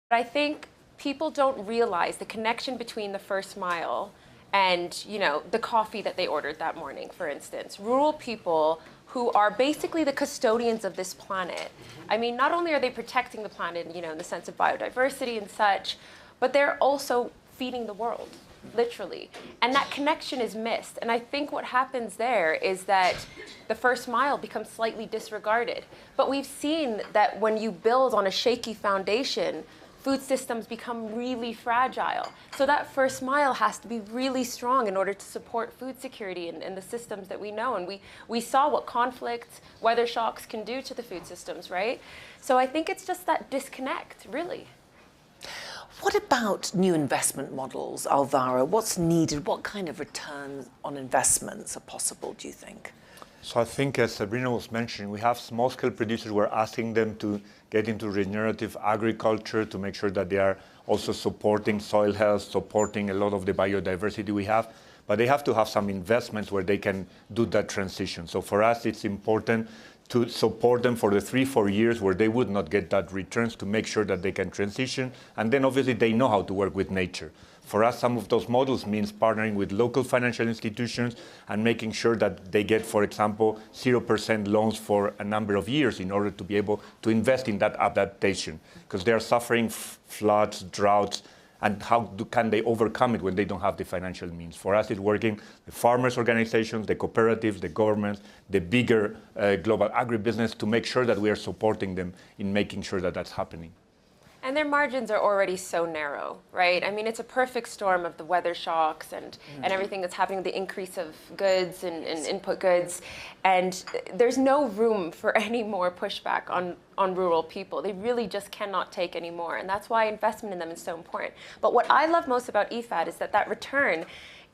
But I think people don't realize the connection between the first mile and, the coffee that they ordered that morning, for instance. Rural people who are basically the custodians of this planet. I mean, not only are they protecting the planet, in the sense of biodiversity and such, but they're also feeding the world, literally. And that connection is missed. And I think what happens there is that the first mile becomes slightly disregarded. But we've seen that when you build on a shaky foundation, food systems become really fragile. So that first mile has to be really strong in order to support food security and the systems that we know. And we saw what conflict, weather shocks can do to the food systems, right? So I think it's just that disconnect, really. What about new investment models, Alvaro? What's needed? What kind of returns on investments are possible, do you think? So I think, as Sabrina was mentioning, we have small-scale producers. We're asking them to get into regenerative agriculture to make sure that they are also supporting soil health, supporting a lot of the biodiversity we have. But they have to have some investments where they can do that transition. So for us, it's important to support them for the 3-4 years where they would not get that returns, to make sure that they can transition. And then obviously they know how to work with nature. For us, some of those models means partnering with local financial institutions and making sure that they get, for example, 0% loans for a number of years in order to be able to invest in that adaptation, because they are suffering floods, droughts, and can they overcome it when they don't have the financial means? For us, it's working the farmers' organizations, the cooperatives, the governments, the bigger global agribusiness, to make sure that we are supporting them in making sure that that's happening. And their margins are already so narrow, right? I mean, it's a perfect storm of the weather shocks and everything that's happening, the increase of goods and input goods. And there's no room for any more pushback on rural people. They really just cannot take any more. And that's why investment in them is so important. But what I love most about IFAD is that return,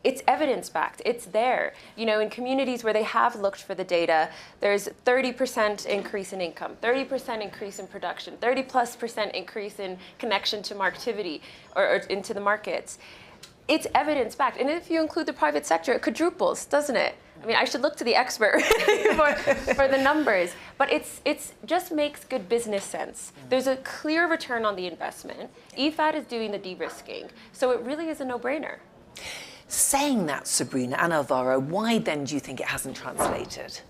it's evidence-backed. It's there. In communities where they have looked for the data, there's 30% increase in income, 30% increase in production, 30+% increase in connection to activity or into the markets. It's evidence-backed. And if you include the private sector, it quadruples, doesn't it? I mean, I should look to the expert for the numbers. But it's just makes good business sense. There's a clear return on the investment. IFAD is doing the de-risking. So it really is a no-brainer. Saying that, Sabrina and Alvaro, why then do you think it hasn't translated?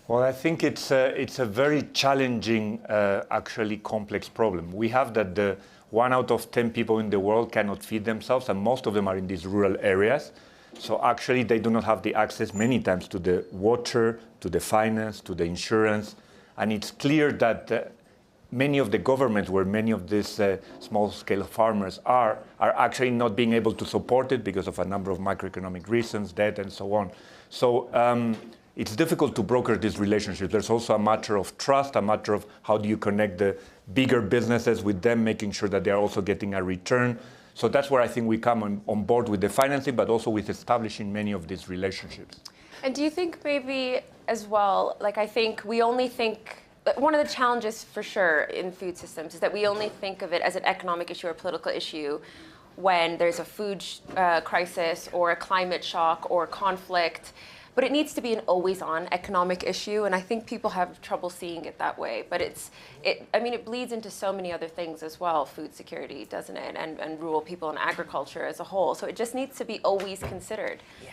Well, I think it's a very challenging, actually complex problem. We have that the 1 out of 10 people in the world cannot feed themselves, and most of them are in these rural areas. So actually they do not have the access many times to the water, to the finance, to the insurance. And it's clear that many of the governments where many of these small-scale farmers are actually not being able to support it because of a number of macroeconomic reasons, debt, and so on. So it's difficult to broker these relationships. There's also a matter of trust, a matter of how do you connect the bigger businesses with them, making sure that they're also getting a return. So that's where I think we come on board with the financing, but also with establishing many of these relationships. And do you think maybe as well, I think we only think, one of the challenges for sure in food systems is that we only think of it as an economic issue or a political issue when there's a food crisis or a climate shock or conflict. But it needs to be an always-on economic issue, and I think people have trouble seeing it that way. But it bleeds into so many other things as well, food security, doesn't it? And rural people and agriculture as a whole. So it just needs to be always considered. Yeah.